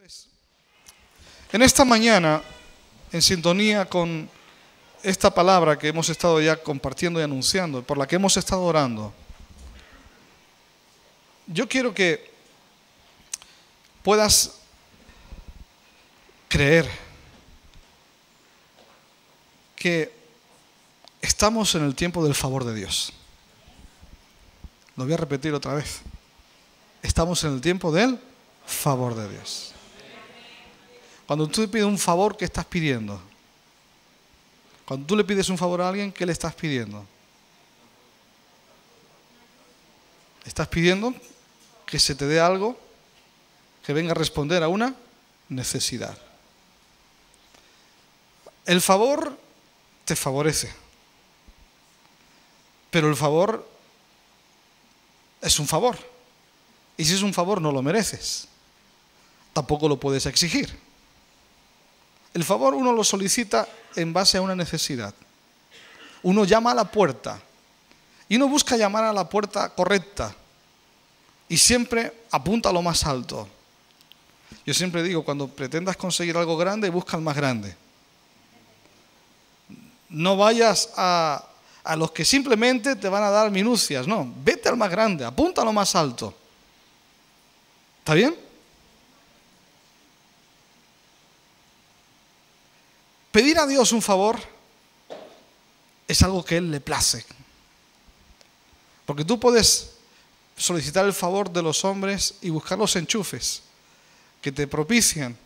Pues, en esta mañana, en sintonía con esta palabra que hemos estado ya compartiendo y anunciando, por la que hemos estado orando, yo quiero que puedas creer que estamos en el tiempo del favor de Dios. Lo voy a repetir otra vez. Estamos en el tiempo del favor de Dios. Cuando tú le pides un favor, ¿qué estás pidiendo? Cuando tú le pides un favor a alguien, ¿qué le estás pidiendo? Estás pidiendo que se te dé algo que venga a responder a una necesidad. El favor te favorece, pero el favor es un favor. Y si es un favor, no lo mereces. Tampoco lo puedes exigir. El favor uno lo solicita en base a una necesidad. Uno llama a la puerta y uno busca llamar a la puerta correcta y siempre apunta a lo más alto. Yo siempre digo, cuando pretendas conseguir algo grande, busca el más grande. No vayas a los que simplemente te van a dar minucias, no, vete al más grande, apunta a lo más alto. ¿Está bien? Pedir a Dios un favor es algo que a Él le place. Porque tú puedes solicitar el favor de los hombres y buscar los enchufes que te propician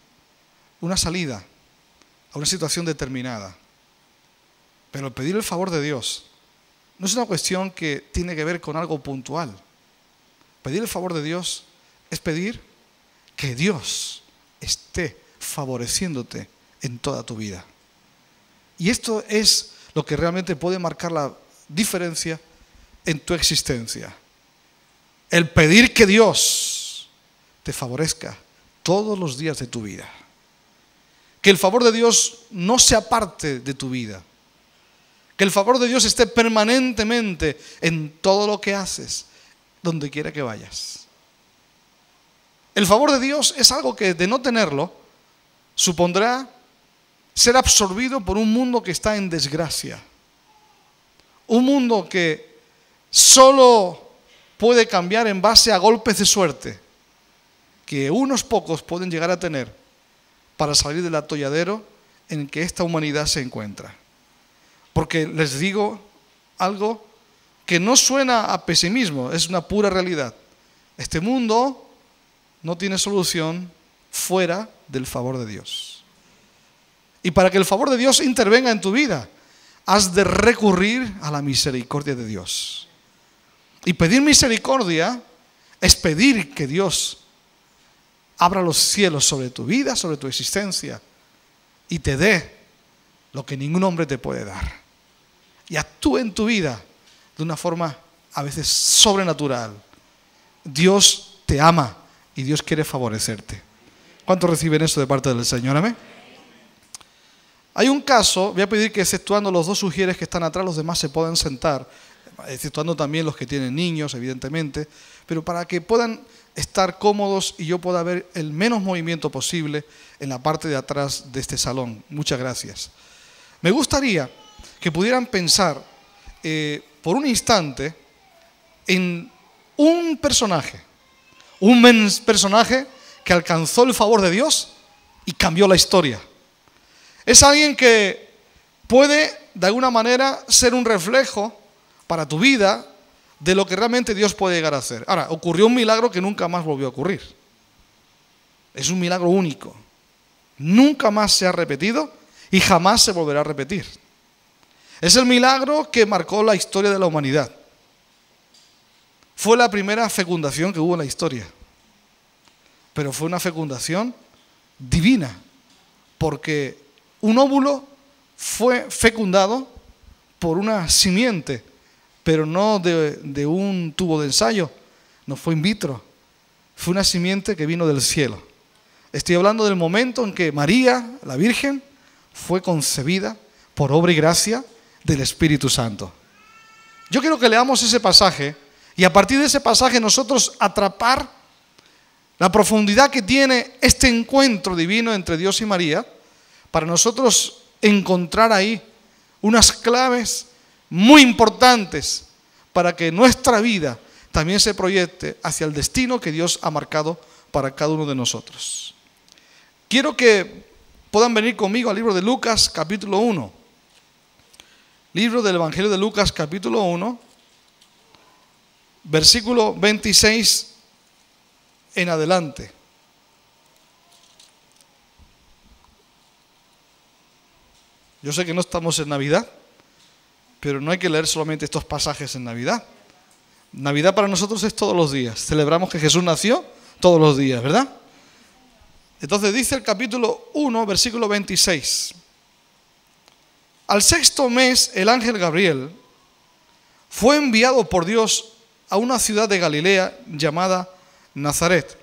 una salida a una situación determinada. Pero pedir el favor de Dios no es una cuestión que tiene que ver con algo puntual. Pedir el favor de Dios es pedir que Dios esté favoreciéndote en toda tu vida. Y esto es lo que realmente puede marcar la diferencia en tu existencia. El pedir que Dios te favorezca todos los días de tu vida. Que el favor de Dios no se aparte de tu vida. Que el favor de Dios esté permanentemente en todo lo que haces, donde quiera que vayas. El favor de Dios es algo que, de no tenerlo, supondrá ser absorbido por un mundo que está en desgracia. Un mundo que solo puede cambiar en base a golpes de suerte que unos pocos pueden llegar a tener para salir del atolladero en que esta humanidad se encuentra. Porque les digo algo que no suena a pesimismo, es una pura realidad. Este mundo no tiene solución fuera del favor de Dios. Y para que el favor de Dios intervenga en tu vida, has de recurrir a la misericordia de Dios. Y pedir misericordia es pedir que Dios abra los cielos sobre tu vida, sobre tu existencia, y te dé lo que ningún hombre te puede dar. Y actúe en tu vida de una forma a veces sobrenatural. Dios te ama y Dios quiere favorecerte. ¿Cuántos reciben eso de parte del Señor? Amén. Hay un caso, voy a pedir que exceptuando los dos sugieres que están atrás, los demás se puedan sentar, exceptuando también los que tienen niños, evidentemente, pero para que puedan estar cómodos y yo pueda ver el menos movimiento posible en la parte de atrás de este salón. Muchas gracias. Me gustaría que pudieran pensar por un instante en un personaje que alcanzó el favor de Dios y cambió la historia. Es alguien que puede, de alguna manera, ser un reflejo para tu vida de lo que realmente Dios puede llegar a hacer. Ahora, ocurrió un milagro que nunca más volvió a ocurrir. Es un milagro único. Nunca más se ha repetido y jamás se volverá a repetir. Es el milagro que marcó la historia de la humanidad. Fue la primera fecundación que hubo en la historia. Pero fue una fecundación divina, porque un óvulo fue fecundado por una simiente, pero no de un tubo de ensayo, no fue in vitro, fue una simiente que vino del cielo. Estoy hablando del momento en que María, la Virgen, fue concebida por obra y gracia del Espíritu Santo. Yo quiero que leamos ese pasaje y a partir de ese pasaje nosotros atrapar la profundidad que tiene este encuentro divino entre Dios y María, para nosotros encontrar ahí unas claves muy importantes para que nuestra vida también se proyecte hacia el destino que Dios ha marcado para cada uno de nosotros. Quiero que puedan venir conmigo al libro de Lucas, capítulo 1. Libro del Evangelio de Lucas, capítulo 1, versículo 26 en adelante. Yo sé que no estamos en Navidad, pero no hay que leer solamente estos pasajes en Navidad. Navidad para nosotros es todos los días. Celebramos que Jesús nació todos los días, ¿verdad? Entonces dice el capítulo 1, versículo 26. Al sexto mes, el ángel Gabriel fue enviado por Dios a una ciudad de Galilea llamada Nazaret.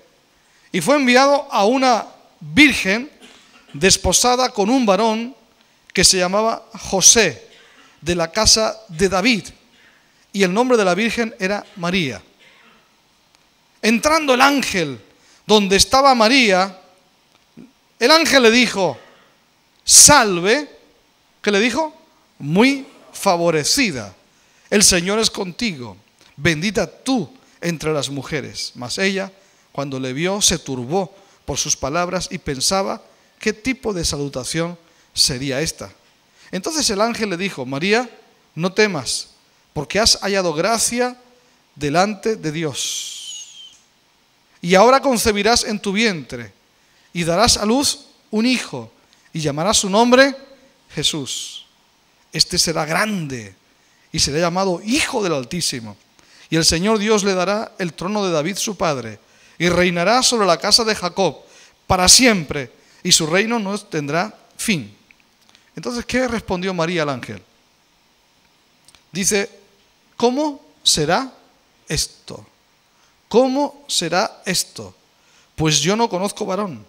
Y fue enviado a una virgen desposada con un varón que se llamaba José, de la casa de David. Y el nombre de la virgen era María. Entrando el ángel donde estaba María, el ángel le dijo: salve. ¿Qué le dijo? Muy favorecida, el Señor es contigo, bendita tú entre las mujeres. Mas ella, cuando le vio, se turbó por sus palabras y pensaba qué tipo de salutación sería esta. Entonces el ángel le dijo: María, no temas, porque has hallado gracia delante de Dios. Y ahora concebirás en tu vientre y darás a luz un hijo y llamarás su nombre Jesús. Este será grande y será llamado Hijo del Altísimo. Y el Señor Dios le dará el trono de David su padre y reinará sobre la casa de Jacob para siempre, y su reino no tendrá fin. Entonces, ¿qué respondió María al ángel? Dice: ¿cómo será esto? ¿Cómo será esto? Pues yo no conozco varón.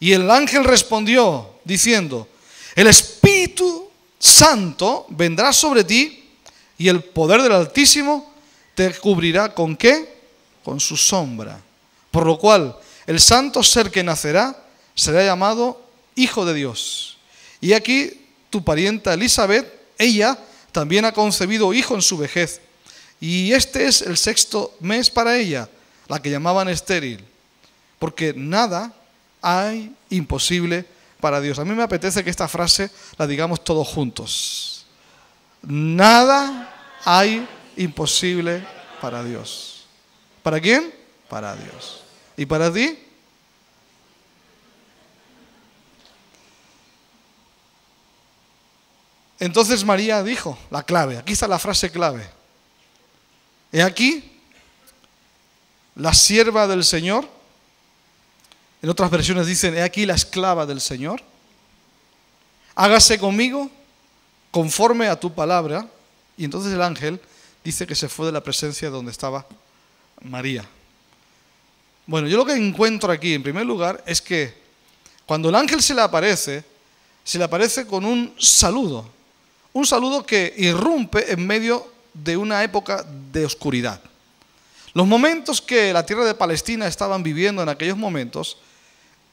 Y el ángel respondió diciendo: el Espíritu Santo vendrá sobre ti y el poder del Altísimo te cubrirá ¿con qué? Con su sombra. Por lo cual el santo ser que nacerá será llamado Hijo de Dios. Y aquí tu parienta Elizabeth, ella también ha concebido hijo en su vejez. Y este es el sexto mes para ella, la que llamaban estéril. Porque nada hay imposible para Dios. A mí me apetece que esta frase la digamos todos juntos. Nada hay imposible para Dios. ¿Para quién? Para Dios. ¿Y para ti? Entonces María dijo la clave. Aquí está la frase clave. He aquí la sierva del Señor. En otras versiones dicen: he aquí la esclava del Señor. Hágase conmigo conforme a tu palabra. Y entonces el ángel dice que se fue de la presencia donde estaba María. Bueno, yo lo que encuentro aquí, en primer lugar, es que cuando el ángel se le aparece con un saludo que irrumpe en medio de una época de oscuridad. Los momentos que la tierra de Palestina estaban viviendo en aquellos momentos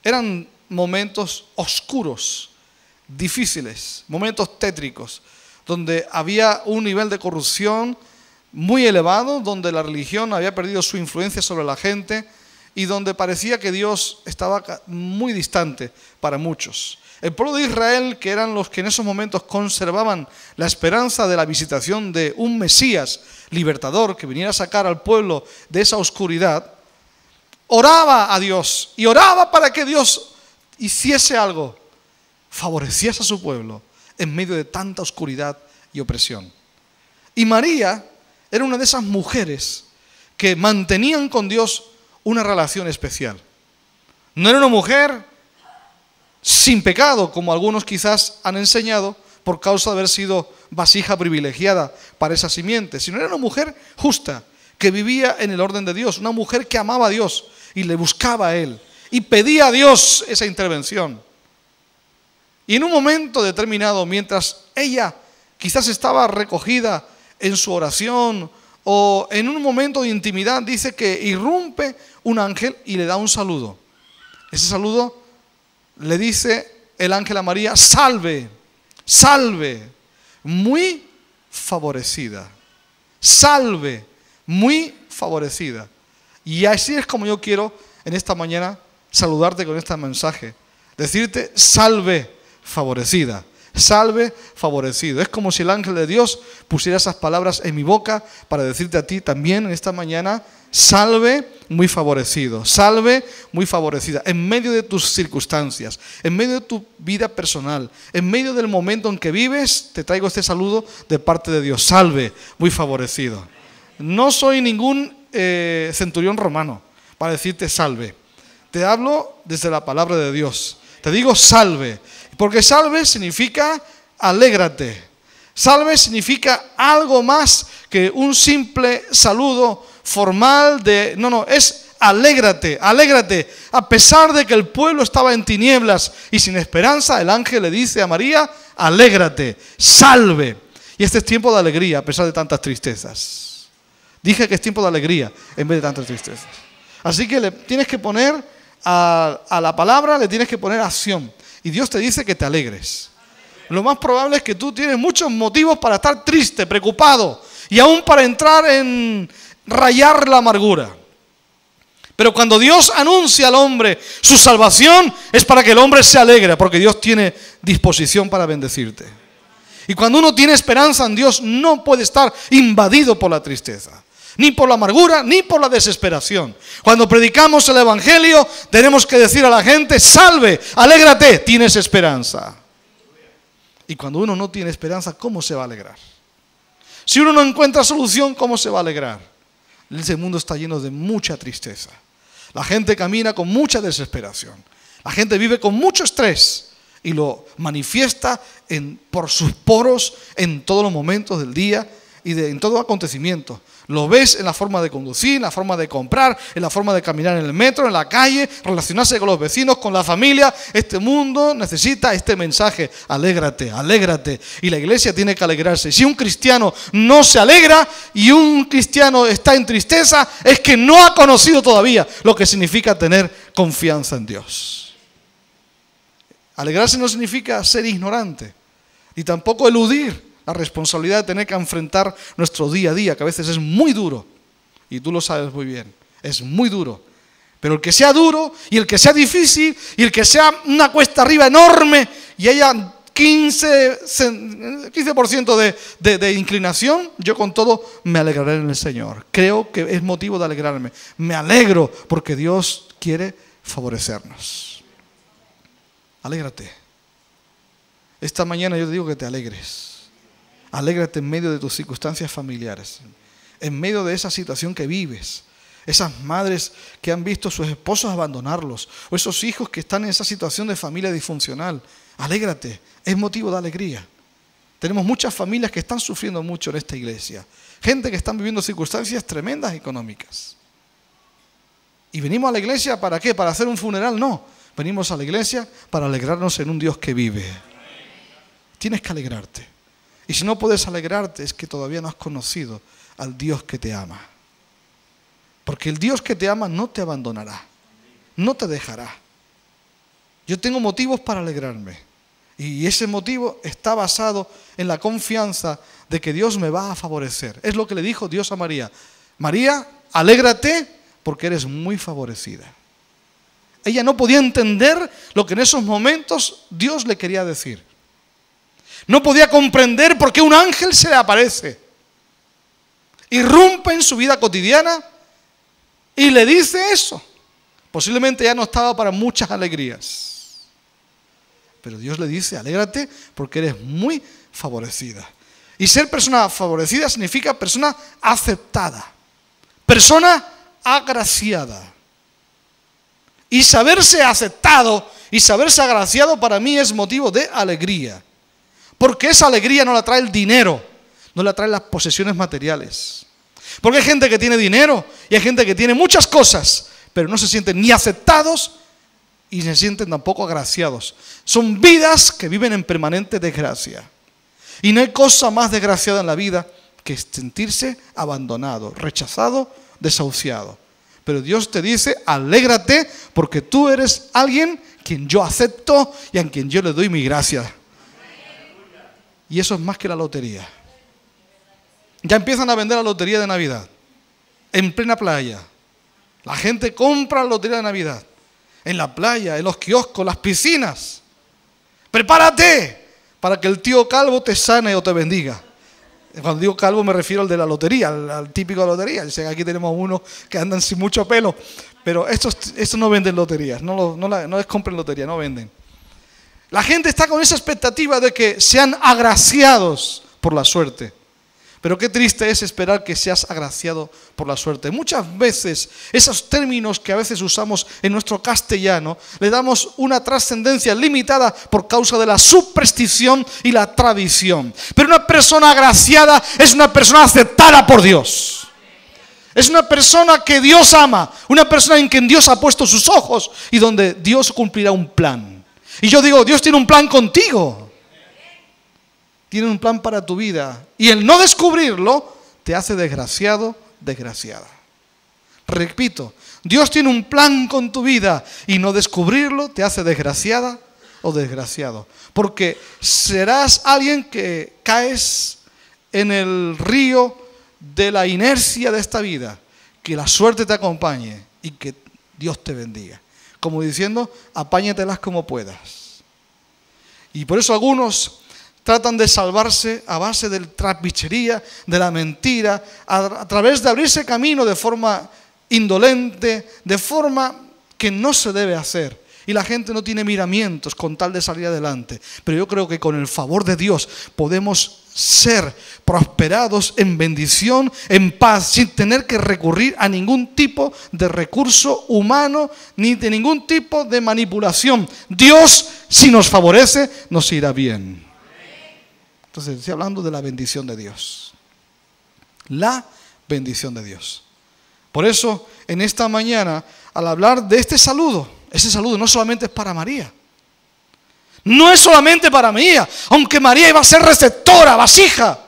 eran momentos oscuros, difíciles, momentos tétricos, donde había un nivel de corrupción muy elevado, donde la religión había perdido su influencia sobre la gente y donde parecía que Dios estaba muy distante para muchos. El pueblo de Israel, que eran los que en esos momentos conservaban la esperanza de la visitación de un Mesías libertador que viniera a sacar al pueblo de esa oscuridad, oraba a Dios y oraba para que Dios hiciese algo, favoreciese a su pueblo en medio de tanta oscuridad y opresión. Y María era una de esas mujeres que mantenían con Dios una relación especial. No era una mujer sin pecado, como algunos quizás han enseñado, por causa de haber sido vasija privilegiada para esa simiente, sino era una mujer justa, que vivía en el orden de Dios, una mujer que amaba a Dios y le buscaba a Él y pedía a Dios esa intervención. Y en un momento determinado, mientras ella quizás estaba recogida en su oración o en un momento de intimidad dice que irrumpe un ángel y le da un saludo. Ese saludo le dice el ángel a María: salve, salve, muy favorecida. Salve, muy favorecida. Y así es como yo quiero en esta mañana saludarte con este mensaje. Decirte: salve, favorecida. Salve, favorecido. Es como si el ángel de Dios pusiera esas palabras en mi boca para decirte a ti también en esta mañana: salve, muy favorecido. Salve, muy favorecida. En medio de tus circunstancias, en medio de tu vida personal, en medio del momento en que vives, te traigo este saludo de parte de Dios: salve, muy favorecido. No soy ningún centurión romano para decirte salve. Te hablo desde la palabra de Dios. Te digo salve, porque salve significa alégrate. Salve significa algo más que un simple saludo formal de... No, es alégrate, alégrate. A pesar de que el pueblo estaba en tinieblas y sin esperanza, el ángel le dice a María: alégrate, salve. Y este es tiempo de alegría a pesar de tantas tristezas. Dije que es tiempo de alegría en vez de tantas tristezas. Así que le tienes que poner a la palabra, le tienes que poner acción. Y Dios te dice que te alegres. Lo más probable es que tú tienes muchos motivos para estar triste, preocupado y aún para entrar en rayar la amargura. Pero cuando Dios anuncia al hombre su salvación, es para que el hombre se alegre, porque Dios tiene disposición para bendecirte. Y cuando uno tiene esperanza en Dios, no puede estar invadido por la tristeza, ni por la amargura, ni por la desesperación. Cuando predicamos el evangelio, tenemos que decir a la gente: salve, alégrate, tienes esperanza. Y cuando uno no tiene esperanza, ¿cómo se va a alegrar? Si uno no encuentra solución, ¿cómo se va a alegrar? Ese mundo está lleno de mucha tristeza. La gente camina con mucha desesperación. La gente vive con mucho estrés y lo manifiesta por sus poros en todos los momentos del día y en todo acontecimiento. Lo ves en la forma de conducir, en la forma de comprar, en la forma de caminar en el metro, en la calle, relacionarse con los vecinos, con la familia. Este mundo necesita este mensaje: alégrate, alégrate. Y la iglesia tiene que alegrarse. Si un cristiano no se alegra y un cristiano está en tristeza, es que no ha conocido todavía lo que significa tener confianza en Dios. Alegrarse no significa ser ignorante, ni tampoco eludir la responsabilidad de tener que enfrentar nuestro día a día, que a veces es muy duro, y tú lo sabes muy bien, es muy duro. Pero el que sea duro, y el que sea difícil, y el que sea una cuesta arriba enorme, y haya 15% de inclinación, yo con todo me alegraré en el Señor. Creo que es motivo de alegrarme. Me alegro porque Dios quiere favorecernos. Alégrate. Esta mañana yo te digo que te alegres. Alégrate en medio de tus circunstancias familiares, en medio de esa situación que vives. Esas madres que han visto a sus esposos abandonarlos, o esos hijos que están en esa situación de familia disfuncional. Alégrate, es motivo de alegría. Tenemos muchas familias que están sufriendo mucho en esta iglesia. Gente que están viviendo circunstancias tremendas económicas. ¿Y venimos a la iglesia para qué? ¿Para hacer un funeral? No. Venimos a la iglesia para alegrarnos en un Dios que vive. Tienes que alegrarte. Y si no puedes alegrarte, es que todavía no has conocido al Dios que te ama. Porque el Dios que te ama no te abandonará, no te dejará. Yo tengo motivos para alegrarme. Y ese motivo está basado en la confianza de que Dios me va a favorecer. Es lo que le dijo Dios a María. María, alégrate porque eres muy favorecida. Ella no podía entender lo que en esos momentos Dios le quería decir. No podía comprender por qué un ángel se le aparece. Irrumpe en su vida cotidiana y le dice eso. Posiblemente ya no estaba para muchas alegrías. Pero Dios le dice: alégrate porque eres muy favorecida. Y ser persona favorecida significa persona aceptada, persona agraciada. Y saberse aceptado y saberse agraciado para mí es motivo de alegría. Porque esa alegría no la trae el dinero, no la trae las posesiones materiales. Porque hay gente que tiene dinero y hay gente que tiene muchas cosas, pero no se sienten ni aceptados y se sienten tampoco agraciados. Son vidas que viven en permanente desgracia. Y no hay cosa más desgraciada en la vida que sentirse abandonado, rechazado, desahuciado. Pero Dios te dice, alégrate porque tú eres alguien quien yo acepto y a quien yo le doy mi gracia. Y eso es más que la lotería. Ya empiezan a vender la lotería de Navidad, en plena playa. La gente compra la lotería de Navidad, en la playa, en los kioscos, las piscinas. Prepárate para que el tío Calvo te sane o te bendiga. Cuando digo calvo me refiero al de la lotería, al típico de la lotería. Yo sé que aquí tenemos unos que andan sin mucho pelo, pero estos no venden loterías, no les compren lotería, no venden. La gente está con esa expectativa de que sean agraciados por la suerte. Pero qué triste es esperar que seas agraciado por la suerte. Muchas veces esos términos que a veces usamos en nuestro castellano le damos una trascendencia limitada por causa de la superstición y la tradición. Pero una persona agraciada es una persona aceptada por Dios. Es una persona que Dios ama, una persona en quien Dios ha puesto sus ojos y donde Dios cumplirá un plan. Y yo digo, Dios tiene un plan contigo. Tiene un plan para tu vida. Y el no descubrirlo te hace desgraciado, desgraciada. Repito, Dios tiene un plan con tu vida y no descubrirlo te hace desgraciada o desgraciado. Porque serás alguien que caes en el río de la inercia de esta vida. Que la suerte te acompañe y que Dios te bendiga. Como diciendo, apáñatelas como puedas. Y por eso algunos tratan de salvarse a base de trapichería, de la mentira, a través de abrirse camino de forma indolente, de forma que no se debe hacer. Y la gente no tiene miramientos con tal de salir adelante. Pero yo creo que con el favor de Dios podemos ser prosperados en bendición, en paz, sin tener que recurrir a ningún tipo de recurso humano, ni de ningún tipo de manipulación. Dios, si nos favorece, nos irá bien. Entonces, estoy hablando de la bendición de Dios. La bendición de Dios. Por eso, en esta mañana, al hablar de este saludo, ese saludo no solamente es para María. No es solamente para María, aunque María iba a ser receptora, vasija,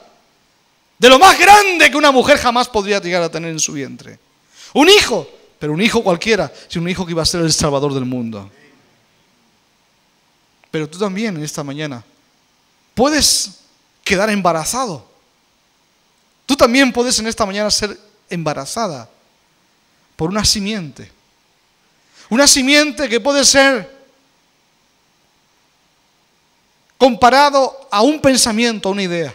de lo más grande que una mujer jamás podría llegar a tener en su vientre. Un hijo, pero un hijo cualquiera, sino un hijo que iba a ser el salvador del mundo. Pero tú también en esta mañana puedes quedar embarazado. Tú también puedes en esta mañana ser embarazada por una simiente. Una simiente que puede ser comparado a un pensamiento, a una idea.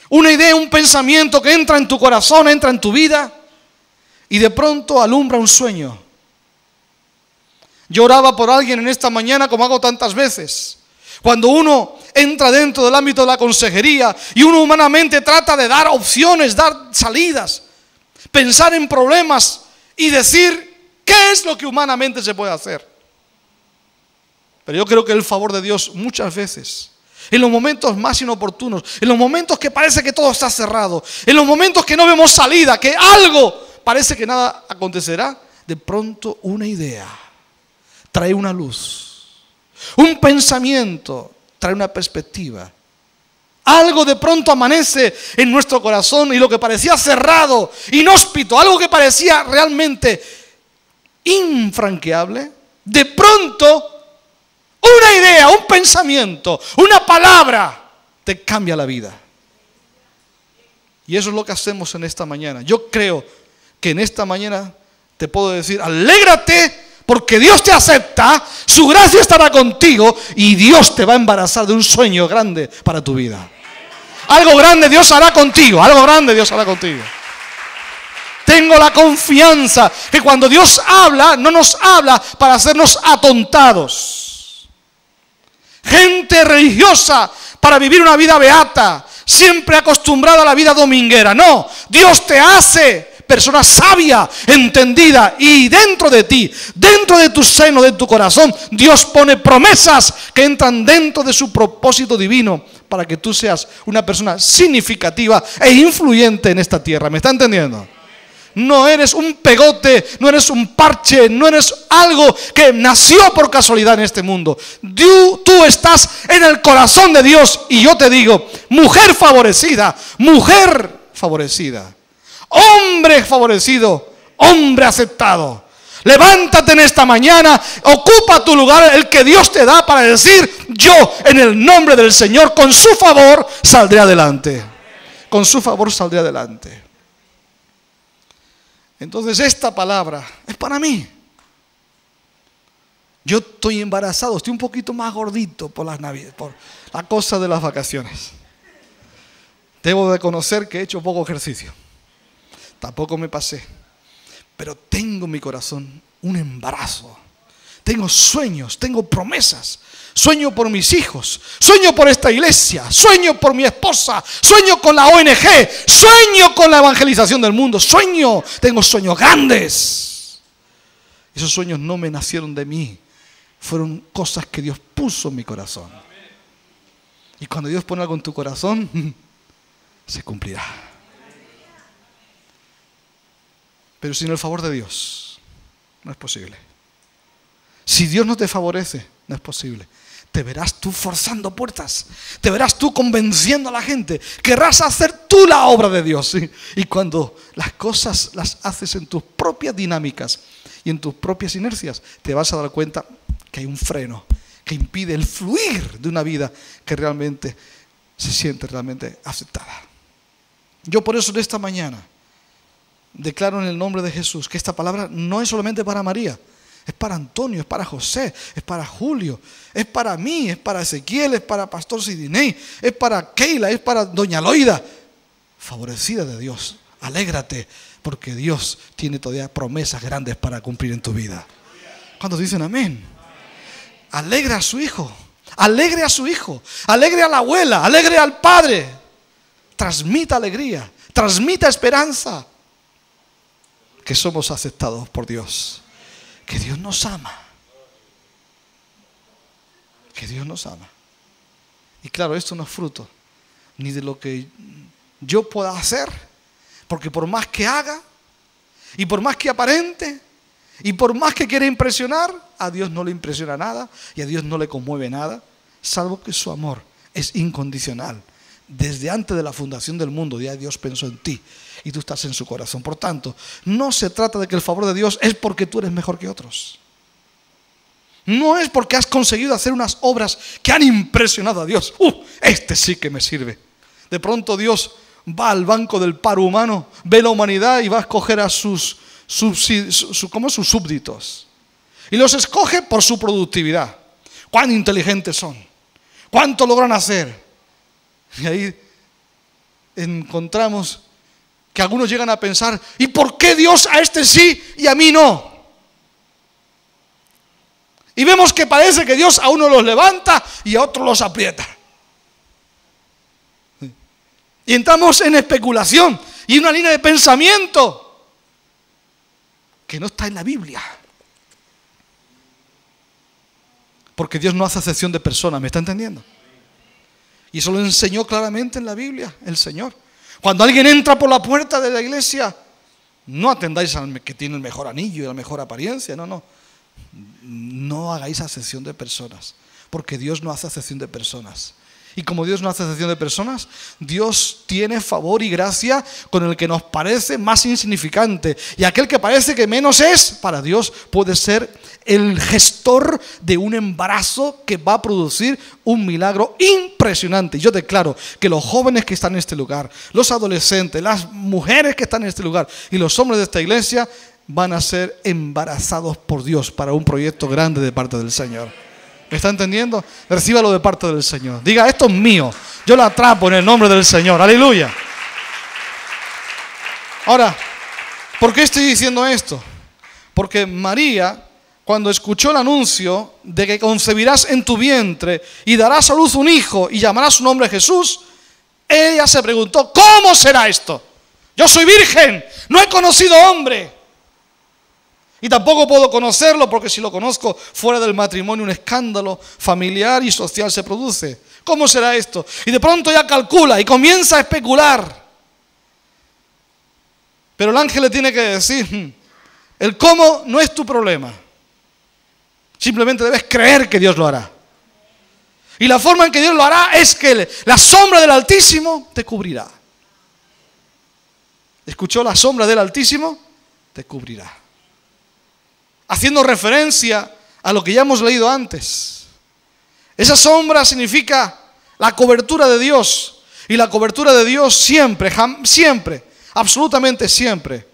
Una idea, un pensamiento que entra en tu corazón, entra en tu vida y de pronto alumbra un sueño. Yo oraba por alguien en esta mañana como hago tantas veces. Cuando uno entra dentro del ámbito de la consejería y uno humanamente trata de dar opciones, dar salidas, pensar en problemas y decir qué es lo que humanamente se puede hacer. Pero yo creo que el favor de Dios muchas veces, en los momentos más inoportunos, en los momentos que parece que todo está cerrado, en los momentos que no vemos salida, que algo parece que nada acontecerá, de pronto una idea trae una luz. Un pensamiento trae una perspectiva. Algo de pronto amanece en nuestro corazón y lo que parecía cerrado, inhóspito, algo que parecía realmente infranqueable, de pronto una idea, un pensamiento, una palabra te cambia la vida. Y eso es lo que hacemos en esta mañana. Yo creo que en esta mañana te puedo decir, alégrate porque Dios te acepta, su gracia estará contigo y Dios te va a embarazar de un sueño grande para tu vida. Algo grande Dios hará contigo, algo grande Dios hará contigo. Tengo la confianza que cuando Dios habla, no nos habla para hacernos atontados. Gente religiosa para vivir una vida beata, siempre acostumbrada a la vida dominguera. No, Dios te hace persona sabia, entendida, y dentro de ti, dentro de tu seno, de tu corazón, Dios pone promesas que entran dentro de su propósito divino para que tú seas una persona significativa e influyente en esta tierra. ¿Me está entendiendo? no eres un pegote, no eres un parche, no eres algo que nació por casualidad en este mundo. Tú estás en el corazón de Dios y yo te digo, mujer favorecida, hombre favorecido, hombre aceptado. Levántate en esta mañana, ocupa tu lugar, el que Dios te da, para decir: yo en el nombre del Señor, con su favor, saldré adelante. Con su favor saldré adelante. Entonces esta palabra es para mí. Yo estoy embarazado, estoy un poquito más gordito por las navidades, por la cosa de las vacaciones. Debo de conocer que he hecho poco ejercicio. Tampoco me pasé. Pero tengo en mi corazón un embarazo. Tengo sueños, tengo promesas. Sueño por mis hijos, sueño por esta iglesia, sueño por mi esposa, sueño con la ONG, sueño con la evangelización del mundo, tengo sueños grandes. Esos sueños no me nacieron de mí, fueron cosas que Dios puso en mi corazón. Y cuando Dios pone algo en tu corazón, se cumplirá. Pero sin el favor de Dios, no es posible. Si Dios no te favorece, no es posible. Te verás tú forzando puertas, te verás tú convenciendo a la gente, querrás hacer tú la obra de Dios, ¿sí? Y cuando las cosas las haces en tus propias dinámicas y en tus propias inercias, te vas a dar cuenta que hay un freno que impide el fluir de una vida que realmente se siente realmente aceptada. Yo por eso en esta mañana declaro en el nombre de Jesús que esta palabra no es solamente para María. Es para Antonio, es para José, es para Julio, es para mí, es para Ezequiel, es para Pastor Sidney, es para Keila, es para Doña Loida. Favorecida de Dios, alégrate, porque Dios tiene todavía promesas grandes para cumplir en tu vida. ¿Cuántos dicen amén? Alegre a su hijo, alegre a su hijo, alegre a la abuela, alegre al padre. Transmita alegría, transmita esperanza, que somos aceptados por Dios. Que Dios nos ama. Que Dios nos ama. Y claro, esto no es fruto ni de lo que yo pueda hacer, porque por más que haga, y por más que aparente, y por más que quiera impresionar, a Dios no le impresiona nada, y a Dios no le conmueve nada, salvo que su amor es incondicional. Desde antes de la fundación del mundo, ya Dios pensó en ti y tú estás en su corazón. Por tanto, no se trata de que el favor de Dios es porque tú eres mejor que otros. No es porque has conseguido hacer unas obras que han impresionado a Dios. Este sí que me sirve. De pronto Dios va al banco del paro humano, ve la humanidad y va a escoger a sus súbditos. Y los escoge por su productividad. Cuán inteligentes son, cuánto logran hacer. Y ahí encontramos que algunos llegan a pensar: ¿y por qué Dios a este sí y a mí no? Y vemos que parece que Dios a uno los levanta y a otros los aprieta. Y entramos en especulación y una línea de pensamiento que no está en la Biblia. Porque Dios no hace acepción de personas, ¿me está entendiendo? Y eso lo enseñó claramente en la Biblia el Señor. Cuando alguien entra por la puerta de la iglesia, no atendáis al que tiene el mejor anillo y la mejor apariencia. No hagáis acepción de personas, porque Dios no hace acepción de personas. Y como Dios no hace acepción de personas, Dios tiene favor y gracia con el que nos parece más insignificante. Y aquel que parece que menos es, para Dios puede ser el gestor de un embarazo que va a producir un milagro impresionante. Yo declaro que los jóvenes que están en este lugar, los adolescentes, las mujeres que están en este lugar y los hombres de esta iglesia van a ser embarazados por Dios para un proyecto grande de parte del Señor. ¿Me está entendiendo? Recíbalo de parte del Señor. Diga: esto es mío, yo lo atrapo en el nombre del Señor. Aleluya. Ahora, ¿por qué estoy diciendo esto? Porque María, cuando escuchó el anuncio de que concebirás en tu vientre y darás a luz un hijo y llamarás su nombre Jesús, ella se preguntó: ¿cómo será esto? Yo soy virgen, no he conocido hombre. Y tampoco puedo conocerlo, porque si lo conozco fuera del matrimonio, un escándalo familiar y social se produce. ¿Cómo será esto? Y de pronto ya calcula y comienza a especular. Pero el ángel le tiene que decir, el cómo no es tu problema. Simplemente debes creer que Dios lo hará. Y la forma en que Dios lo hará es que la sombra del Altísimo te cubrirá. ¿Escuchó? La sombra del Altísimo te cubrirá. Haciendo referencia a lo que ya hemos leído antes. Esa sombra significa la cobertura de Dios. Y la cobertura de Dios siempre, siempre, absolutamente siempre,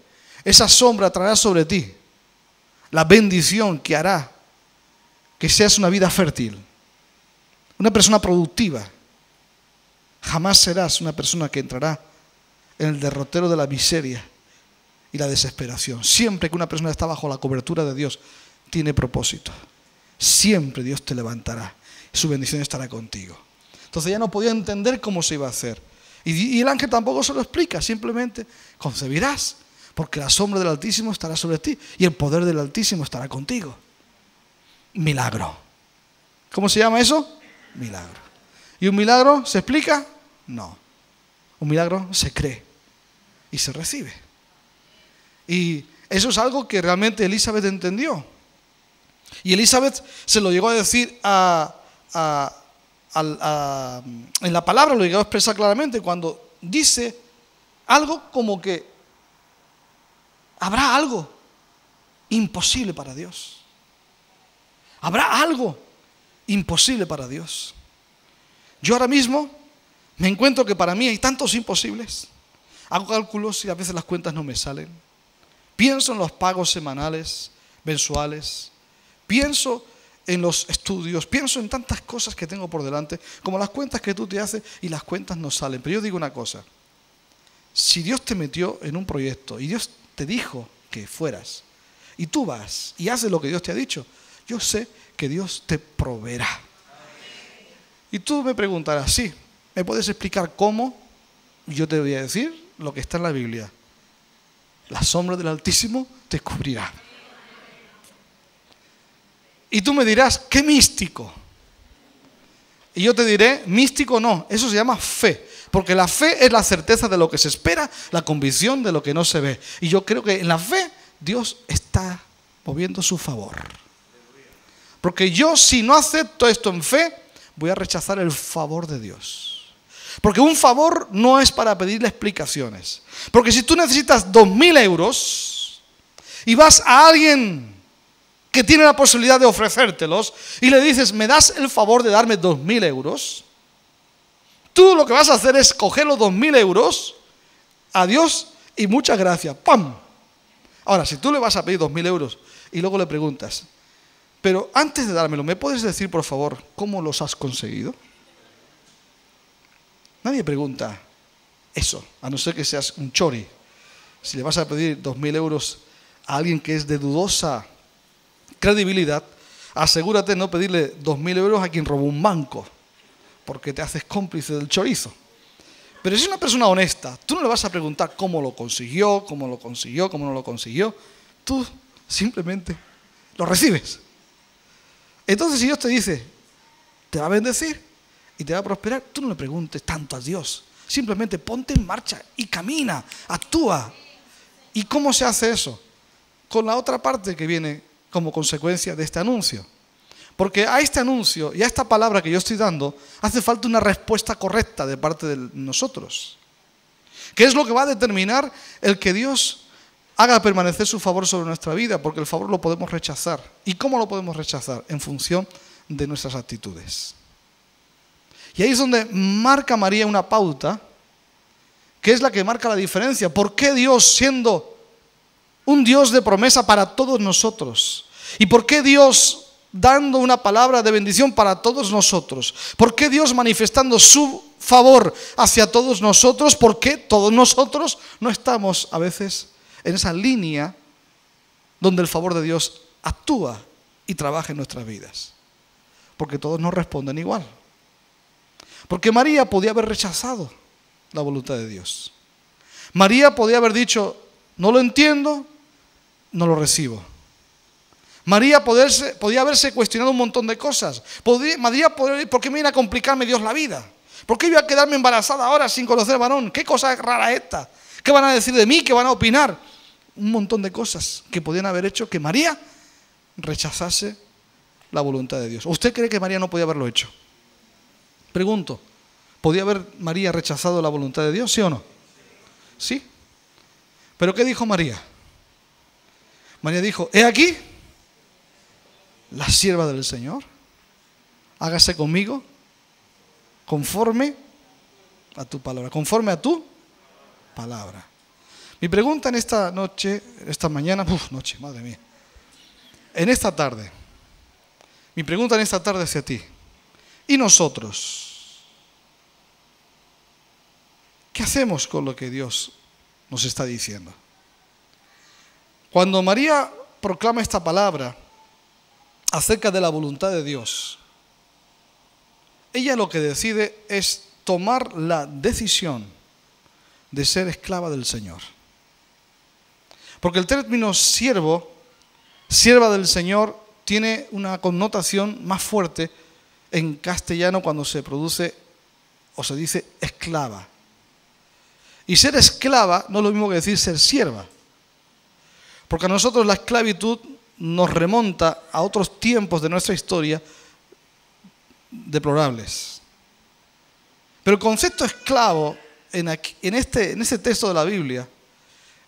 esa sombra traerá sobre ti la bendición que hará que seas una vida fértil, una persona productiva. Jamás serás una persona que entrará en el derrotero de la miseria y la desesperación. Siempre que una persona está bajo la cobertura de Dios, tiene propósito. Siempre Dios te levantará y su bendición estará contigo. Entonces ya no podía entender cómo se iba a hacer. Y el ángel tampoco se lo explica, simplemente concebirás, porque la sombra del Altísimo estará sobre ti y el poder del Altísimo estará contigo. Milagro. ¿Cómo se llama eso? Milagro. ¿Y un milagro se explica? No. Un milagro se cree y se recibe. Y eso es algo que realmente Elizabeth entendió. Y Elizabeth se lo llegó a decir en la palabra, lo llegó a expresar claramente cuando dice algo como que habrá algo imposible para Dios. Habrá algo imposible para Dios. Yo ahora mismo me encuentro que para mí hay tantos imposibles. Hago cálculos y a veces las cuentas no me salen. Pienso en los pagos semanales, mensuales. Pienso en los estudios. Pienso en tantas cosas que tengo por delante, como las cuentas que tú te haces y las cuentas no salen. Pero yo digo una cosa. Si Dios te metió en un proyecto y Dios te dijo que fueras, y tú vas y haces lo que Dios te ha dicho, yo sé que Dios te proveerá. Y tú me preguntarás, sí, ¿me puedes explicar cómo? Y yo te voy a decir lo que está en la Biblia. La sombra del Altísimo te cubrirá. Y tú me dirás, qué místico. Y yo te diré, místico no, eso se llama fe. Porque la fe es la certeza de lo que se espera, la convicción de lo que no se ve. Y yo creo que en la fe Dios está moviendo su favor. Porque yo, si no acepto esto en fe, voy a rechazar el favor de Dios. Porque un favor no es para pedirle explicaciones. Porque si tú necesitas 2.000 euros y vas a alguien que tiene la posibilidad de ofrecértelos y le dices, ¿me das el favor de darme 2.000 euros? Tú lo que vas a hacer es coger los 2.000 euros, adiós y muchas gracias. ¡Pam! Ahora, si tú le vas a pedir 2.000 euros y luego le preguntas, pero antes de dármelo, ¿me puedes decir, por favor, cómo los has conseguido? Nadie pregunta eso, a no ser que seas un chori. Si le vas a pedir 2.000 euros a alguien que es de dudosa credibilidad, asegúrate de no pedirle 2.000 euros a quien robó un banco, porque te haces cómplice del chorizo. Pero si es una persona honesta, tú no le vas a preguntar cómo lo consiguió, cómo lo consiguió, cómo no lo consiguió. Tú simplemente lo recibes. Entonces, si Dios te dice, te va a bendecir y te va a prosperar, tú no le preguntes tanto a Dios. Simplemente ponte en marcha y camina, actúa. ¿Y cómo se hace eso? Con la otra parte que viene como consecuencia de este anuncio. Porque a este anuncio y a esta palabra que yo estoy dando, hace falta una respuesta correcta de parte de nosotros. ¿Qué es lo que va a determinar el que Dios haga permanecer su favor sobre nuestra vida? Porque el favor lo podemos rechazar. ¿Y cómo lo podemos rechazar? En función de nuestras actitudes. Y ahí es donde marca María una pauta, que es la que marca la diferencia. ¿Por qué Dios, siendo un Dios de promesa para todos nosotros? ¿Y por qué Dios dando una palabra de bendición para todos nosotros? ¿Por qué Dios manifestando su favor hacia todos nosotros? ¿Por qué todos nosotros no estamos a veces en esa línea donde el favor de Dios actúa y trabaja en nuestras vidas? Porque todos no responden igual. Porque María podía haber rechazado la voluntad de Dios. María podía haber dicho, no lo entiendo, no lo recibo. María podía haberse cuestionado un montón de cosas. María, ¿por qué me viene a complicarme Dios la vida? ¿Por qué iba a quedarme embarazada ahora sin conocer varón? ¿Qué cosa rara esta? ¿Qué van a decir de mí? ¿Qué van a opinar? Un montón de cosas que podían haber hecho que María rechazase la voluntad de Dios. ¿Usted cree que María no podía haberlo hecho? Pregunto, ¿podía haber María rechazado la voluntad de Dios? ¿Sí o no? Sí. ¿Pero qué dijo María? María dijo, he aquí la sierva del Señor, hágase conmigo conforme a tu palabra, conforme a tu palabra. Mi pregunta en esta noche, esta mañana, noche, madre mía, en esta tarde, mi pregunta en esta tarde hacia ti, ¿y nosotros? ¿Qué hacemos con lo que Dios nos está diciendo? Cuando María proclama esta palabra acerca de la voluntad de Dios, ella lo que decide es tomar la decisión de ser esclava del Señor. Porque el término siervo, sierva del Señor, tiene una connotación más fuerte en castellano cuando se produce o se dice esclava. Y ser esclava no es lo mismo que decir ser sierva. Porque a nosotros la esclavitud nos remonta a otros tiempos de nuestra historia deplorables. Pero el concepto esclavo en este texto de la Biblia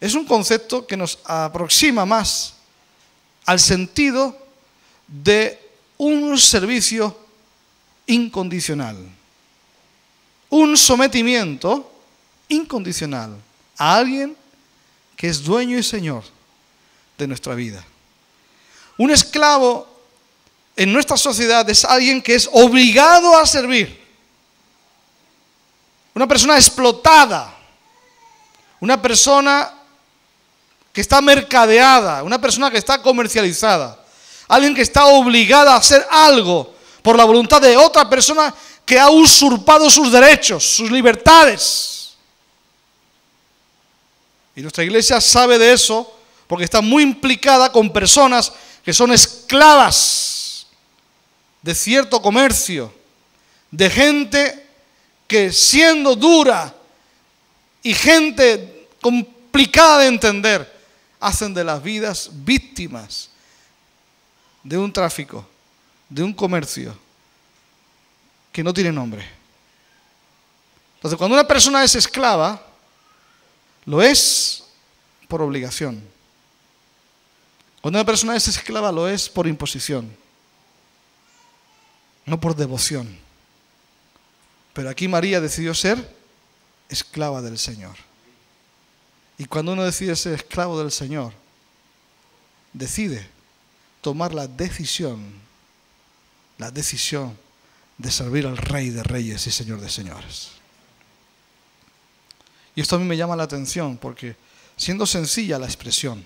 es un concepto que nos aproxima más al sentido de un servicio incondicional, un sometimiento incondicional a alguien que es dueño y señor de nuestra vida. Un esclavo en nuestra sociedad es alguien que es obligado a servir. Una persona explotada, una persona que está mercadeada, una persona que está comercializada, alguien que está obligada a hacer algo por la voluntad de otra persona que ha usurpado sus derechos, sus libertades. Y nuestra iglesia sabe de eso porque está muy implicada con personas que son esclavas de cierto comercio, de gente que siendo dura y gente complicada de entender, hacen de las vidas víctimas de un tráfico, de un comercio que no tiene nombre. Entonces, cuando una persona es esclava, lo es por obligación. Cuando una persona es esclava, lo es por imposición, no por devoción. Pero aquí María decidió ser esclava del Señor. Y cuando uno decide ser esclavo del Señor, decide tomar la decisión de servir al Rey de Reyes y Señor de Señores. Y esto a mí me llama la atención porque siendo sencilla la expresión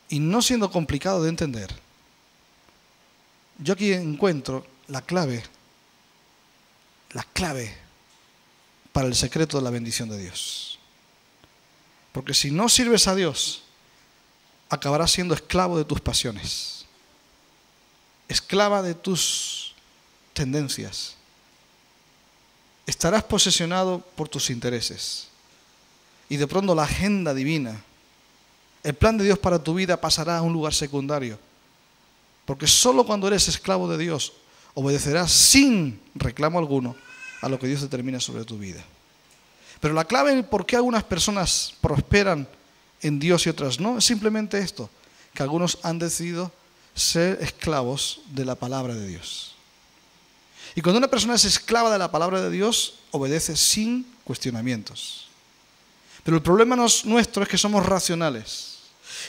y no siendo complicado de entender, yo aquí encuentro la clave para el secreto de la bendición de Dios. Porque si no sirves a Dios, acabarás siendo esclavo de tus pasiones, esclava de tus tendencias. Estarás posesionado por tus intereses. Y de pronto la agenda divina, el plan de Dios para tu vida pasará a un lugar secundario. Porque solo cuando eres esclavo de Dios, obedecerás sin reclamo alguno a lo que Dios determina sobre tu vida. Pero la clave en por qué algunas personas prosperan en Dios y otras no, es simplemente esto, que algunos han decidido ser esclavos de la palabra de Dios. Y cuando una persona es esclava de la palabra de Dios, obedece sin cuestionamientos. Pero el problema nuestro es que somos racionales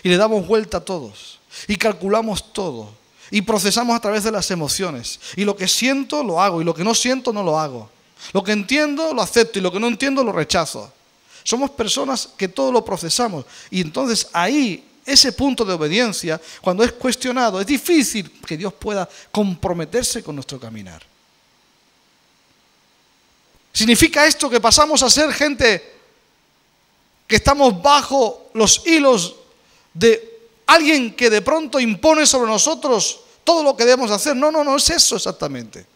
y le damos vuelta a todos y calculamos todo y procesamos a través de las emociones. Y lo que siento lo hago y lo que no siento no lo hago. Lo que entiendo lo acepto y lo que no entiendo lo rechazo. Somos personas que todo lo procesamos y entonces ahí, ese punto de obediencia, cuando es cuestionado, es difícil que Dios pueda comprometerse con nuestro caminar. ¿Significa esto que pasamos a ser gente que estamos bajo los hilos de alguien que de pronto impone sobre nosotros todo lo que debemos hacer? No es eso exactamente.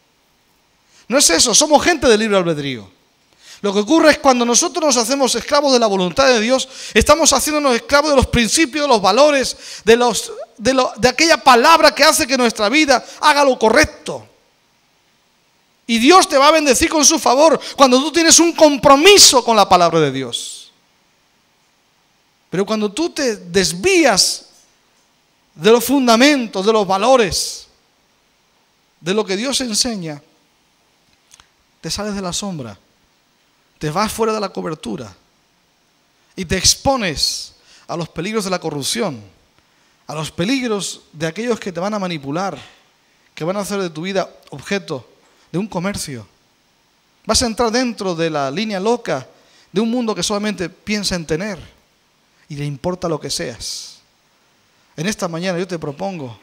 No es eso, somos gente de libre albedrío. Lo que ocurre es cuando nosotros nos hacemos esclavos de la voluntad de Dios, estamos haciéndonos esclavos de los principios, de los valores, de aquella palabra que hace que nuestra vida haga lo correcto. Y Dios te va a bendecir con su favor cuando tú tienes un compromiso con la palabra de Dios. Pero cuando tú te desvías de los fundamentos, de los valores, de lo que Dios enseña, te sales de la sombra, te vas fuera de la cobertura y te expones a los peligros de la corrupción, a los peligros de aquellos que te van a manipular, que van a hacer de tu vida objeto de un comercio. Vas a entrar dentro de la línea loca de un mundo que solamente piensa en tener y le importa lo que seas. En esta mañana yo te propongo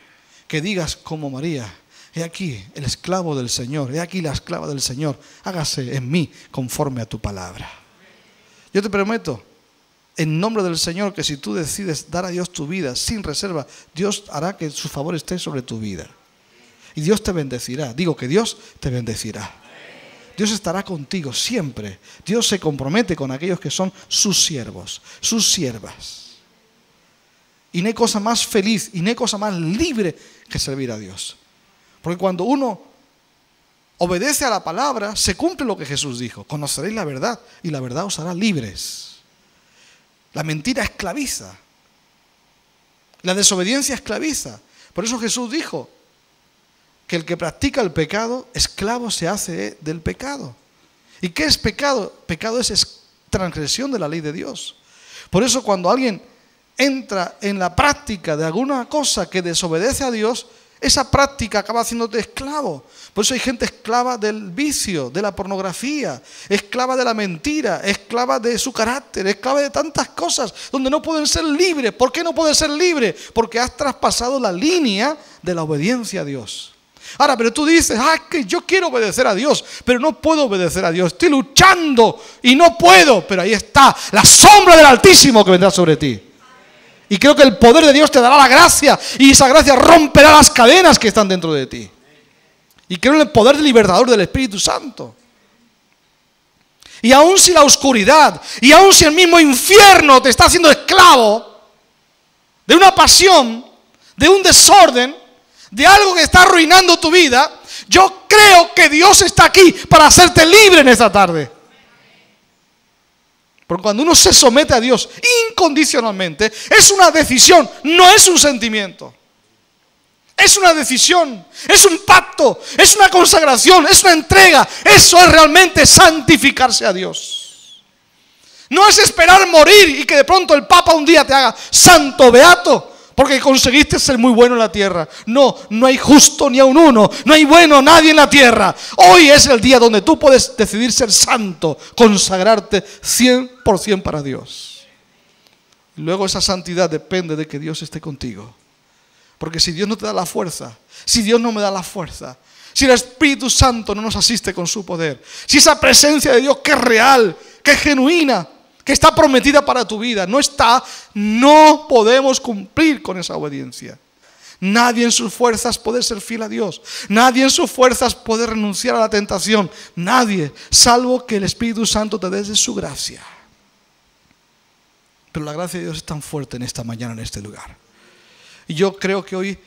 que digas como María: he aquí el esclavo del Señor, he aquí la esclava del Señor, hágase en mí conforme a tu palabra. Yo te prometo, en nombre del Señor, que si tú decides dar a Dios tu vida sin reserva, Dios hará que su favor esté sobre tu vida. Y Dios te bendecirá. Digo que Dios te bendecirá. Dios estará contigo siempre. Dios se compromete con aquellos que son sus siervos, sus siervas. Y no hay cosa más feliz y no hay cosa más libre que servir a Dios. Porque cuando uno obedece a la palabra, se cumple lo que Jesús dijo: conoceréis la verdad y la verdad os hará libres. La mentira esclaviza. La desobediencia esclaviza. Por eso Jesús dijo que el que practica el pecado, esclavo se hace del pecado. ¿Y qué es pecado? Pecado es transgresión de la ley de Dios. Por eso cuando alguien entra en la práctica de alguna cosa que desobedece a Dios, esa práctica acaba haciéndote esclavo. Por eso hay gente esclava del vicio, de la pornografía, esclava de la mentira, esclava de su carácter, esclava de tantas cosas donde no pueden ser libres. ¿Por qué no pueden ser libres? Porque has traspasado la línea de la obediencia a Dios. Ahora, pero tú dices: que yo quiero obedecer a Dios, pero no puedo obedecer a Dios. Estoy luchando y no puedo. Pero ahí está la sombra del Altísimo que vendrá sobre ti. Y creo que el poder de Dios te dará la gracia, y esa gracia romperá las cadenas que están dentro de ti. Y creo en el poder libertador del Espíritu Santo. Y aun si la oscuridad, y aun si el mismo infierno te está haciendo esclavo de una pasión, de un desorden, de algo que está arruinando tu vida, yo creo que Dios está aquí para hacerte libre en esta tarde. Porque cuando uno se somete a Dios incondicionalmente, es una decisión, no es un sentimiento. Es una decisión, es un pacto, es una consagración, es una entrega. Eso es realmente santificarse a Dios. No es esperar morir y que de pronto el Papa un día te haga santo, beato, porque conseguiste ser muy bueno en la tierra. No, no hay justo ni aun uno, no hay bueno nadie en la tierra. Hoy es el día donde tú puedes decidir ser santo, consagrarte 100% para Dios. Y luego esa santidad depende de que Dios esté contigo. Porque si Dios no te da la fuerza, si Dios no me da la fuerza, si el Espíritu Santo no nos asiste con su poder, si esa presencia de Dios que es real, que es genuina, que está prometida para tu vida, no está, no podemos cumplir con esa obediencia. Nadie en sus fuerzas puede ser fiel a Dios. Nadie en sus fuerzas puede renunciar a la tentación. Nadie, salvo que el Espíritu Santo te dé de su gracia. Pero la gracia de Dios es tan fuerte en esta mañana, en este lugar. Y yo creo que hoy,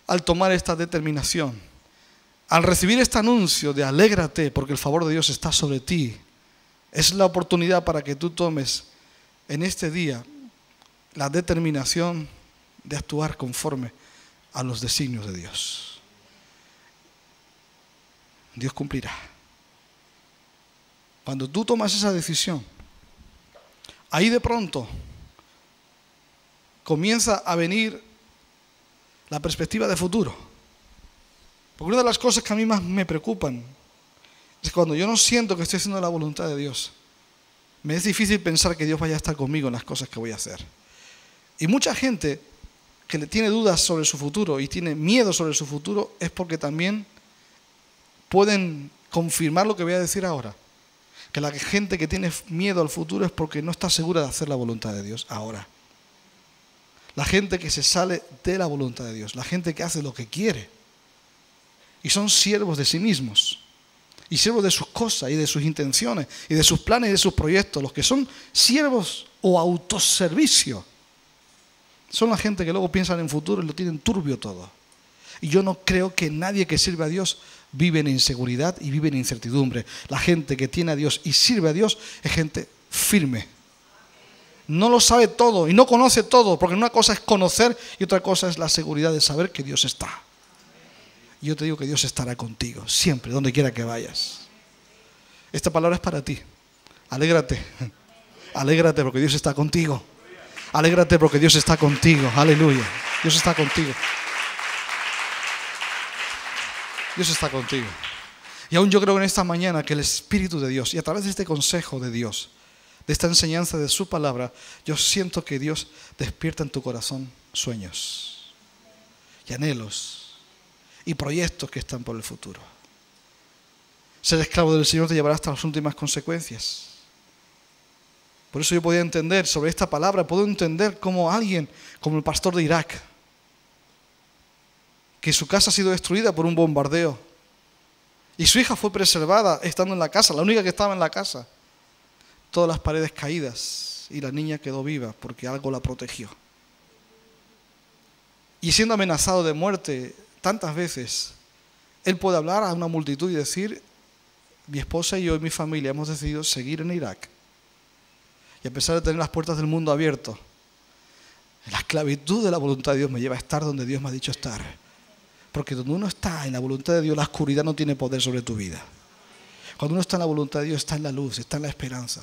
al tomar esta determinación, al recibir este anuncio de alégrate porque el favor de Dios está sobre ti, es la oportunidad para que tú tomes en este día la determinación de actuar conforme a los designios de Dios. Dios cumplirá. Cuando tú tomas esa decisión, ahí de pronto comienza a venir la perspectiva de futuro. Porque una de las cosas que a mí más me preocupan es cuando yo no siento que estoy haciendo la voluntad de Dios. Me es difícil pensar que Dios vaya a estar conmigo en las cosas que voy a hacer. Y mucha gente que le tiene dudas sobre su futuro y tiene miedo sobre su futuro es porque también pueden confirmar lo que voy a decir ahora. Que la gente que tiene miedo al futuro es porque no está segura de hacer la voluntad de Dios ahora. La gente que se sale de la voluntad de Dios, la gente que hace lo que quiere y son siervos de sí mismos. y siervos de sus cosas y de sus intenciones y de sus planes y de sus proyectos. Los que son siervos o autoservicio son la gente que luego piensan en futuro y lo tienen turbio todo. Y yo no creo que nadie que sirve a Dios vive en inseguridad y vive en incertidumbre. La gente que tiene a Dios y sirve a Dios es gente firme. No lo sabe todo y no conoce todo, porque una cosa es conocer y otra cosa es la seguridad de saber que Dios está. Y yo te digo que Dios estará contigo, siempre, donde quiera que vayas. Esta palabra es para ti. Alégrate. Alégrate porque Dios está contigo. Alégrate porque Dios está contigo. Aleluya. Dios está contigo. Dios está contigo. Y aún yo creo en esta mañana que el Espíritu de Dios, y a través de este consejo de Dios, de esta enseñanza de su palabra, yo siento que Dios despierta en tu corazón sueños y anhelos y proyectos que están por el futuro. Ser esclavo del Señor te llevará hasta las últimas consecuencias. Por eso yo podía entender sobre esta palabra, puedo entender cómo alguien, como el pastor de Irak, que su casa ha sido destruida por un bombardeo y su hija fue preservada estando en la casa, la única que estaba en la casa, todas las paredes caídas y la niña quedó viva porque algo la protegió. Y siendo amenazado de muerte tantas veces, él puede hablar a una multitud y decir: mi esposa y yo y mi familia hemos decidido seguir en Irak. Y a pesar de tener las puertas del mundo abiertas, la esclavitud de la voluntad de Dios me lleva a estar donde Dios me ha dicho estar. Porque donde uno está en la voluntad de Dios, la oscuridad no tiene poder sobre tu vida. Cuando uno está en la voluntad de Dios, está en la luz, está en la esperanza.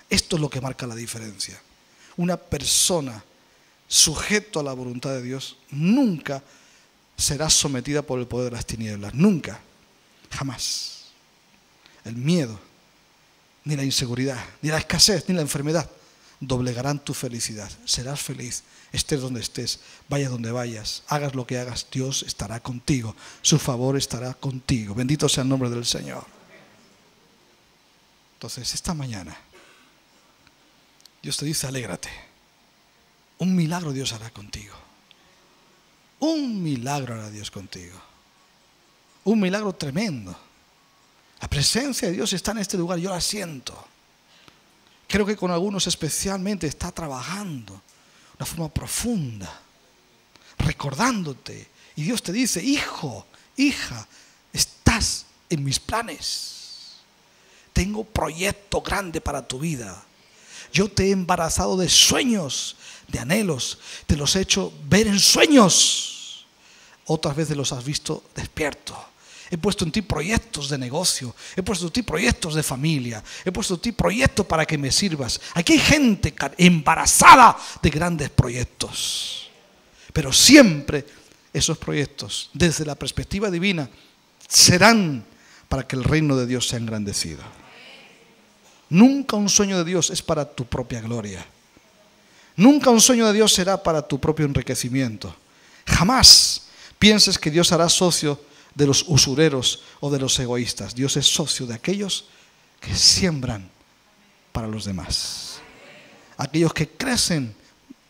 Esto es lo que marca la diferencia. Una persona sujeto a la voluntad de Dios nunca será sometida por el poder de las tinieblas. Nunca. Jamás. El miedo, ni la inseguridad, ni la escasez, ni la enfermedad doblegarán tu felicidad. Serás feliz, estés donde estés, vayas donde vayas, hagas lo que hagas, Dios estará contigo. Su favor estará contigo. Bendito sea el nombre del Señor. Entonces, esta mañana, Dios te dice: alégrate. Un milagro Dios hará contigo. Un milagro hará Dios contigo. Un milagro tremendo. La presencia de Dios está en este lugar, yo la siento. Creo que con algunos especialmente está trabajando de una forma profunda, recordándote. Y Dios te dice: hijo, hija, estás en mis planes. Tengo proyecto grande para tu vida. Yo te he embarazado de sueños, de anhelos. Te los he hecho ver en sueños. Otras veces los has visto despierto. He puesto en ti proyectos de negocio. He puesto en ti proyectos de familia. He puesto en ti proyectos para que me sirvas. Aquí hay gente embarazada de grandes proyectos. Pero siempre esos proyectos, desde la perspectiva divina, serán para que el reino de Dios sea engrandecido. Nunca un sueño de Dios es para tu propia gloria. Nunca un sueño de Dios será para tu propio enriquecimiento. Jamás pienses que Dios hará socio de los usureros o de los egoístas. Dios es socio de aquellos que siembran para los demás. Aquellos que crecen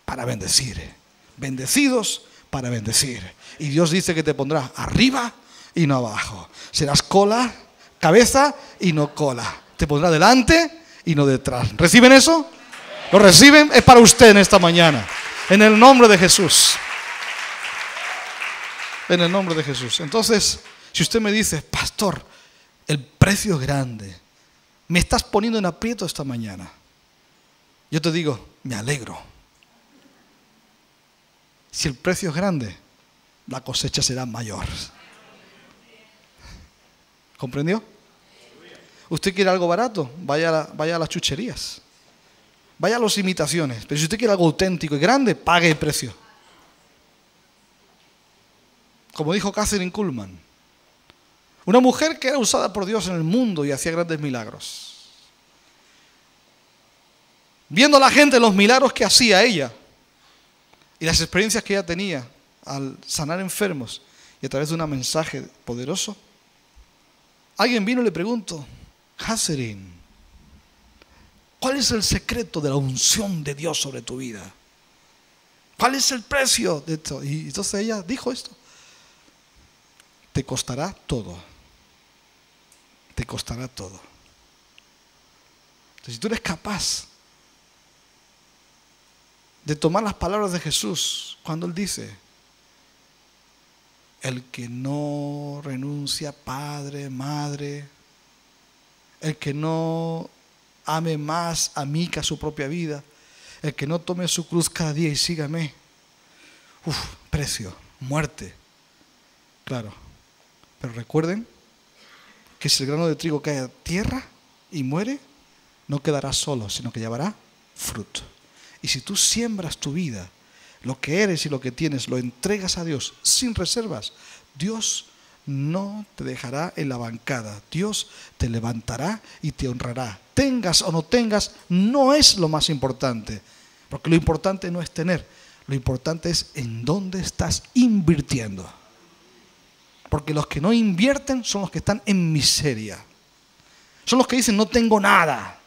para bendecir. Bendecidos para bendecir. Y Dios dice que te pondrá arriba y no abajo. Serás cola, cabeza y no cola. Te pondrá delante y no detrás. ¿Reciben eso? ¿Lo reciben? Es para usted en esta mañana. En el nombre de Jesús. En el nombre de Jesús. Entonces, si usted me dice: pastor, el precio es grande, me estás poniendo en aprieto esta mañana, yo te digo: me alegro. Si el precio es grande, la cosecha será mayor. ¿Comprendió? ¿Usted quiere algo barato? Vaya a las chucherías. Vaya a las imitaciones. Pero si usted quiere algo auténtico y grande, pague el precio. Como dijo Kathryn Kuhlman, una mujer que era usada por Dios en el mundo y hacía grandes milagros. Viendo a la gente los milagros que hacía ella y las experiencias que ella tenía al sanar enfermos y a través de un mensaje poderoso, alguien vino y le preguntó: Kathryn, ¿cuál es el secreto de la unción de Dios sobre tu vida? ¿Cuál es el precio de esto? Y entonces ella dijo esto: te costará todo. te costará todo. Entonces, si tú eres capaz de tomar las palabras de Jesús cuando Él dice: el que no renuncia a padre, madre, el que no ame más a mí que a su propia vida, el que no tome su cruz cada día y sígame. Precio, muerte. Claro, pero recuerden que si el grano de trigo cae a tierra y muere, no quedará solo, sino que llevará fruto. Y si tú siembras tu vida, lo que eres y lo que tienes, lo entregas a Dios sin reservas, Dios no te dejará en la bancada. Dios te levantará y te honrará. Tengas o no tengas, no es lo más importante. Porque lo importante no es tener, lo importante es en dónde estás invirtiendo. Porque los que no invierten son los que están en miseria. Son los que dicen: no tengo nada.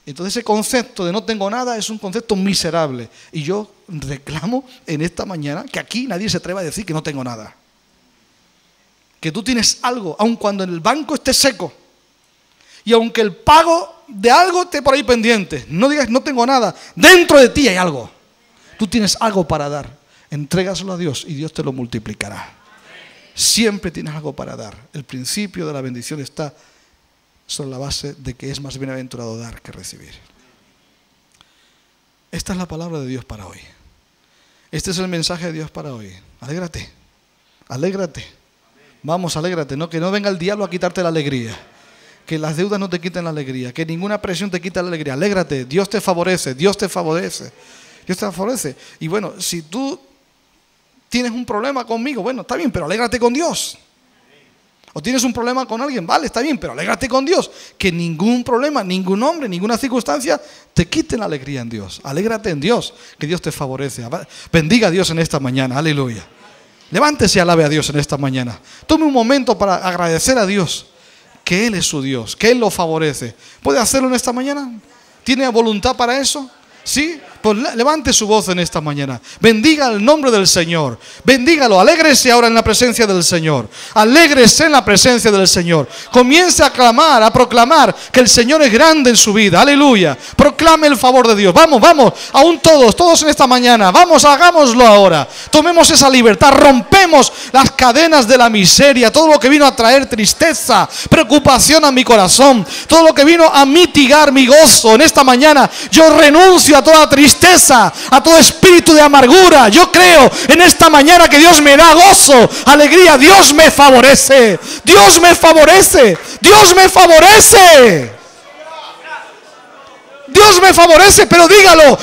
Entonces ese concepto de no tengo nada es un concepto miserable. Y yo reclamo en esta mañana que aquí nadie se atreva a decir que no tengo nada. Que tú tienes algo, aun cuando en el banco esté seco. Y aunque el pago de algo esté por ahí pendiente, no digas no tengo nada. Dentro de ti hay algo. Tú tienes algo para dar. Entrégaselo a Dios y Dios te lo multiplicará. Siempre tienes algo para dar. El principio de la bendición está sobre la base de que es más bienaventurado dar que recibir. Esta es la palabra de Dios para hoy. Este es el mensaje de Dios para hoy. Alégrate, alégrate. Vamos, alégrate, no, que no venga el diablo a quitarte la alegría. Que las deudas no te quiten la alegría. Que ninguna presión te quite la alegría. Alégrate, Dios te favorece, Dios te favorece. Dios te favorece. Y bueno, si tú tienes un problema conmigo, bueno, está bien, pero alégrate con Dios. O tienes un problema con alguien, vale, está bien, pero alégrate con Dios. Que ningún problema, ningún hombre, ninguna circunstancia te quite la alegría en Dios. Alégrate en Dios, que Dios te favorece. Bendiga a Dios en esta mañana, aleluya. Levántese y alabe a Dios en esta mañana. Tome un momento para agradecer a Dios que Él es su Dios, que Él lo favorece. ¿Puede hacerlo en esta mañana? ¿Tiene voluntad para eso? ¿Sí? Pues levante su voz en esta mañana. Bendiga el nombre del Señor. Bendígalo. Alégrese ahora en la presencia del Señor. Alégrese en la presencia del Señor. Comience a clamar, a proclamar que el Señor es grande en su vida. Aleluya. Proclame el favor de Dios. Vamos, vamos. Aún todos en esta mañana. Vamos, hagámoslo ahora. Tomemos esa libertad. Rompemos las cadenas de la miseria. Todo lo que vino a traer tristeza, preocupación a mi corazón. Todo lo que vino a mitigar mi gozo. En esta mañana yo renuncio a toda tristeza, a todo espíritu de amargura. Yo creo en esta mañana que Dios me da gozo, alegría. Dios me favorece. Dios me favorece. Dios me favorece. Dios me favorece, pero dígalo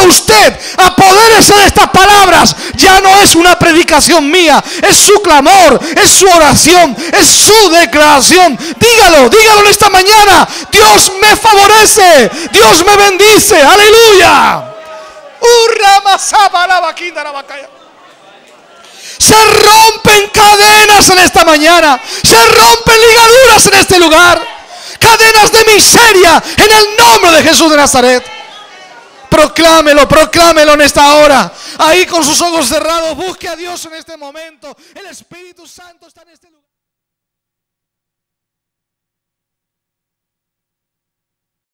usted, apodérese de estas palabras. Ya no es una predicación mía, es su clamor, es su oración, es su declaración. Dígalo en esta mañana. Dios me favorece, Dios me bendice, aleluya. Se rompen cadenas en esta mañana, se rompen ligaduras en este lugar. Cadenas de miseria en el nombre de Jesús de Nazaret. Proclámelo en esta hora. Ahí con sus ojos cerrados, busque a Dios en este momento. El Espíritu Santo está en este lugar.